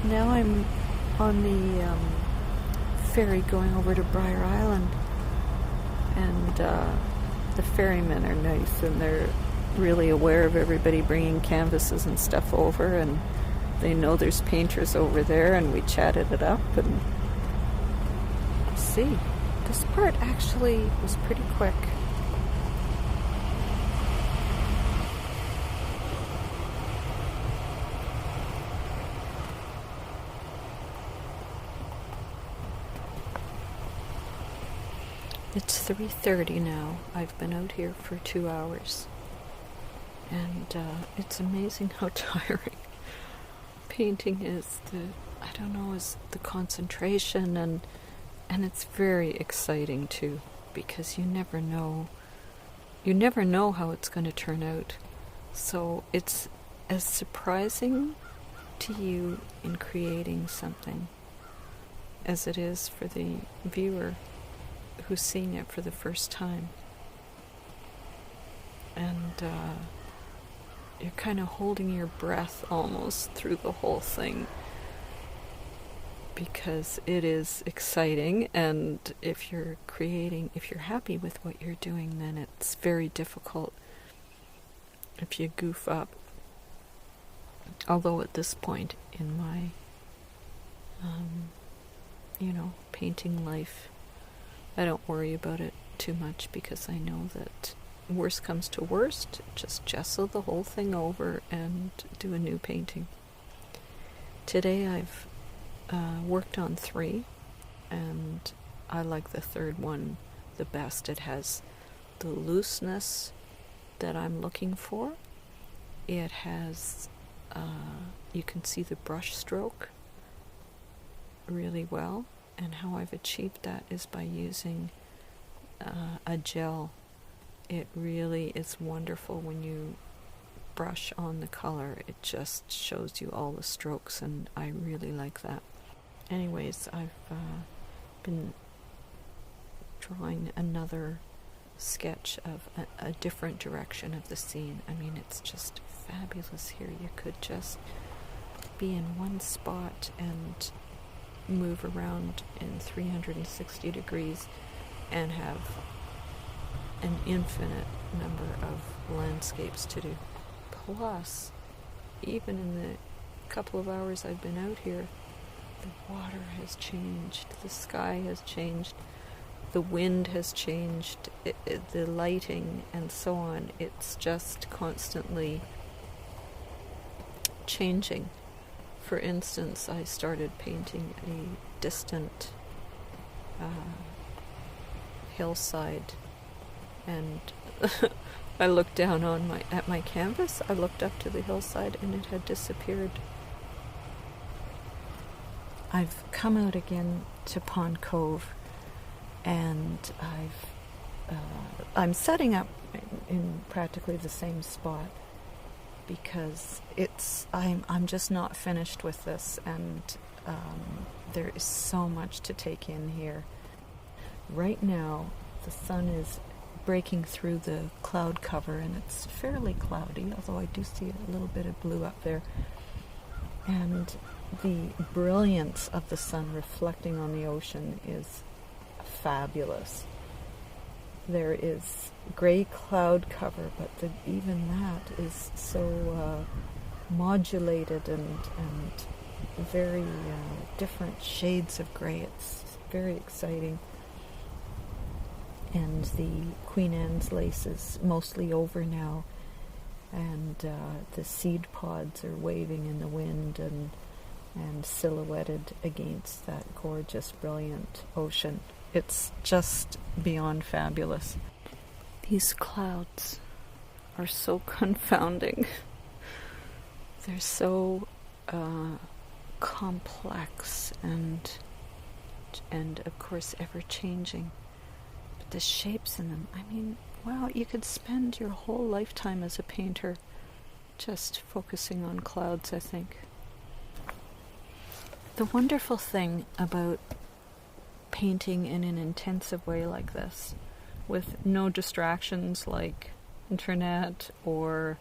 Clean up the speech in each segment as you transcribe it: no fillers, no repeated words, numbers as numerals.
now I'm on the ferry going over to Brier Island, and the ferrymen are nice, and they're really aware of everybody bringing canvases and stuff over, and they know there's painters over there, and we chatted it up, and see, this part actually was pretty quick. It's 3:30 now. I've been out here for 2 hours. And it's amazing how tiring painting is. Is the concentration, and it's very exciting too, because you never know how it's going to turn out. So it's as surprising to you in creating something as it is for the viewer who's seeing it for the first time. And you're kind of holding your breath almost through the whole thing, because it is exciting, and if you're happy with what you're doing, then it's very difficult if you goof up. Although at this point in my painting life, I don't worry about it too much, because I know that worst comes to worst, just gesso the whole thing over and do a new painting. Today I've worked on 3, and I like the third one the best. It has the looseness that I'm looking for. It has, you can see the brush stroke really well, and how I've achieved that is by using a gel. It really is wonderful when you brush on the color. It just shows you all the strokes, and I really like that. Anyways, I've been drawing another sketch of a different direction of the scene. I mean, it's just fabulous here. You could just be in one spot and move around in 360 degrees and have an infinite number of landscapes to do. Plus, even in the couple of hours I've been out here, the water has changed, the sky has changed, the wind has changed, the lighting and so on. It's just constantly changing. For instance, I started painting a distant hillside, and I looked down at my canvas. I looked up to the hillside, and it had disappeared. I've come out again to Pond Cove, and I'm setting up in practically the same spot, because I'm just not finished with this, and there is so much to take in here. Right now, the sun is breaking through the cloud cover, and it's fairly cloudy, although I do see a little bit of blue up there. And the brilliance of the sun reflecting on the ocean is fabulous. There is gray cloud cover, but even that is so modulated and very different shades of gray. It's very exciting. And the Queen Anne's lace is mostly over now, and the seed pods are waving in the wind and silhouetted against that gorgeous, brilliant ocean. It's just beyond fabulous. These clouds are so confounding. They're so complex and of course ever-changing. But the shapes in them, I mean, wow, you could spend your whole lifetime as a painter just focusing on clouds, I think. The wonderful thing about painting in an intensive way like this, with no distractions like internet or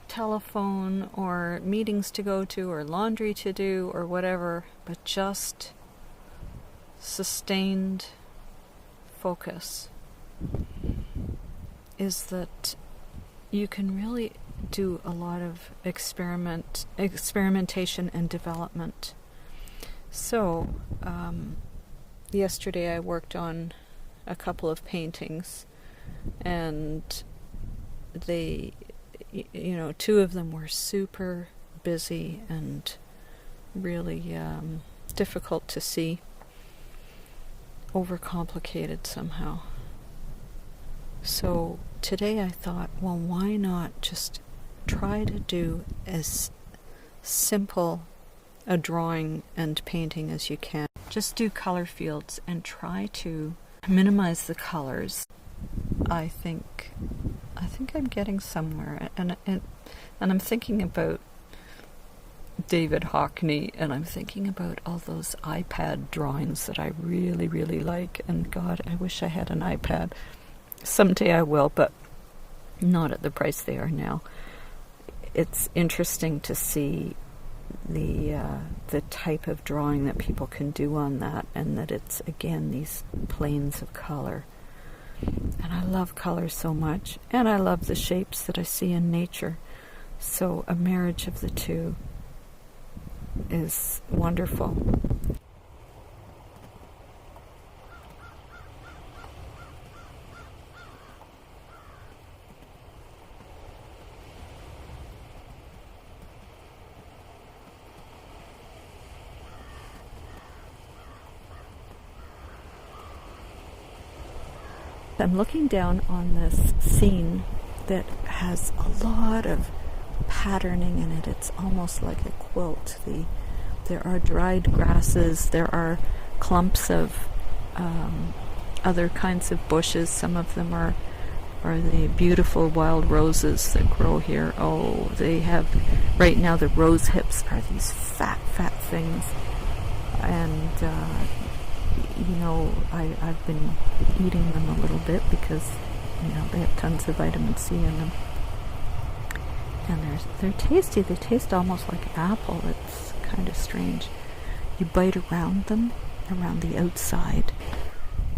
telephone or meetings to go to or laundry to do or whatever, but just sustained focus, is that you can really do a lot of experimentation and development. So, yesterday I worked on a couple of paintings, and they, two of them were super busy and really difficult to see, overcomplicated somehow. So today I thought, well, why not just try to do as simple a drawing and painting as you can. Just do color fields and try to minimize the colors. I think I'm getting somewhere, and I'm thinking about David Hockney, and I'm thinking about all those iPad drawings that I really, really like, and God, I wish I had an iPad. Someday I will, but not at the price they are now. It's interesting to see the type of drawing that people can do on that, and that it's, again, these planes of color. And I love color so much, and I love the shapes that I see in nature. So a marriage of the two is wonderful. I'm looking down on this scene that has a lot of patterning in it. It's almost like a quilt. There are dried grasses, there are clumps of other kinds of bushes. Some of them are the beautiful wild roses that grow here. Oh, they have, right now the rose hips are these fat things. And I've been eating them a little bit because, they have tons of vitamin C in them. And they're tasty. They taste almost like apple. It's kind of strange. You bite around them, around the outside,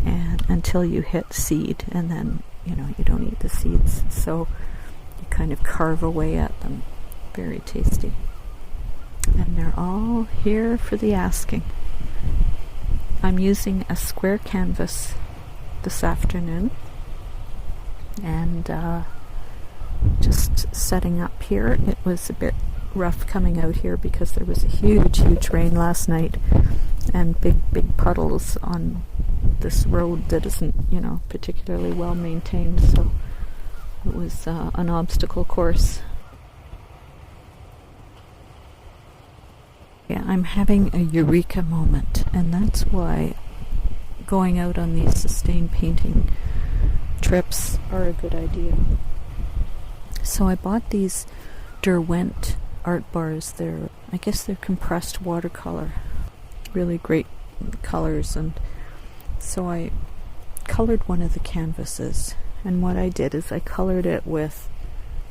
and until you hit seed, and then, you don't eat the seeds. So you kind of carve away at them. Very tasty. And they're all here for the asking. I'm using a square canvas this afternoon, and just setting up here. It was a bit rough coming out here because there was a huge rain last night, and big puddles on this road that isn't, particularly well maintained, so it was an obstacle course. Yeah, I'm having a eureka moment, and that's why going out on these sustained painting trips are a good idea. So I bought these Derwent art bars. I guess they're compressed watercolor. Really great colors, and so I colored one of the canvases, and what I did is I colored it with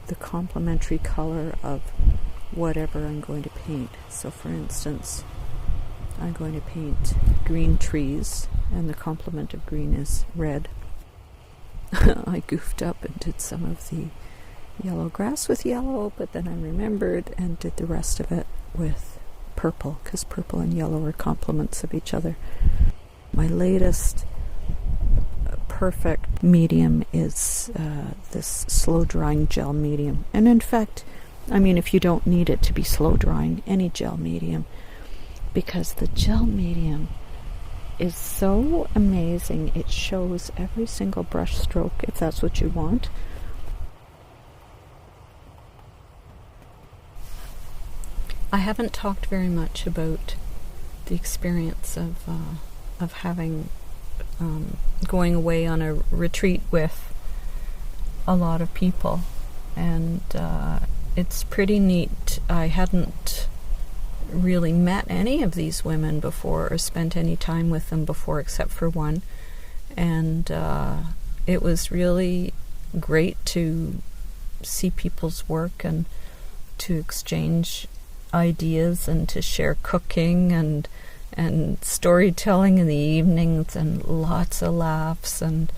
the complementary color of whatever I'm going to paint. So for instance, I'm going to paint green trees, and the complement of green is red. I goofed up and did some of the yellow grass with yellow, but then I remembered and did the rest of it with purple, because purple and yellow are complements of each other. My latest perfect medium is this slow drying gel medium, and in fact, if you don't need it to be slow drying, any gel medium, because the gel medium is so amazing. It shows every single brush stroke, if that's what you want. I haven't talked very much about the experience of having going away on a retreat with a lot of people, and it's pretty neat. I hadn't really met any of these women before or spent any time with them before except for one, and it was really great to see people's work and to exchange ideas and to share cooking and storytelling in the evenings and lots of laughs, and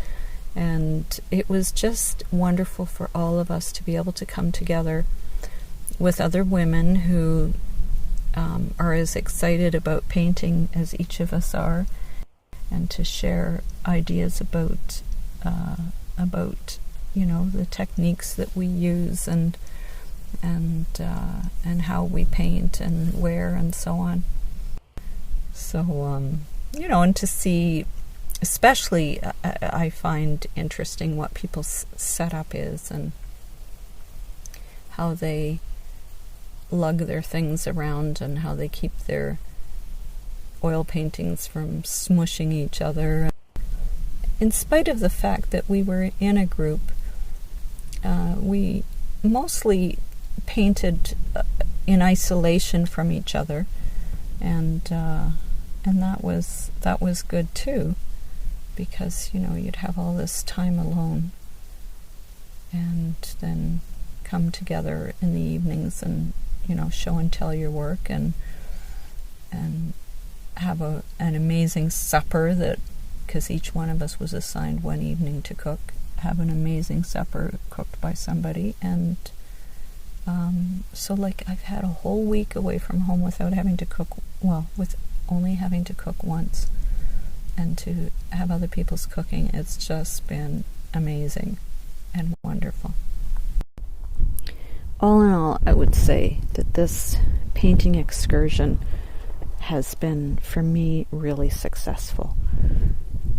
it was just wonderful for all of us to be able to come together with other women who are as excited about painting as each of us are, and to share ideas about the techniques that we use and how we paint and where and so on. So and to see, especially I find interesting what people's setup is and how they lug their things around and how they keep their oil paintings from smushing each other. In spite of the fact that we were in a group, we mostly painted in isolation from each other, and that was good too, because you'd have all this time alone, and then come together in the evenings and show and tell your work and have an amazing supper, that because each one of us was assigned one evening to cook, have an amazing supper cooked by somebody. And so I've had a whole week away from home without having to cook, with only having to cook once, and to have other people's cooking. It's just been amazing and wonderful. All in all, I would say that this painting excursion has been, for me, really successful,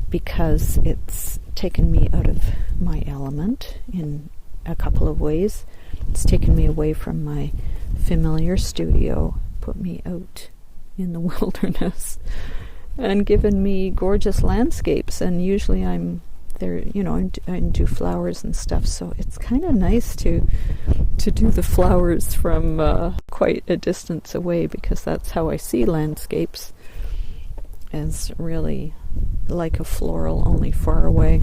because it's taken me out of my element in a couple of ways. It's taken me away from my familiar studio, put me out in the wilderness, and given me gorgeous landscapes. And usually I'm there, I do flowers and stuff, so it's kind of nice to do the flowers from quite a distance away, because that's how I see landscapes, as really like a floral, only far away.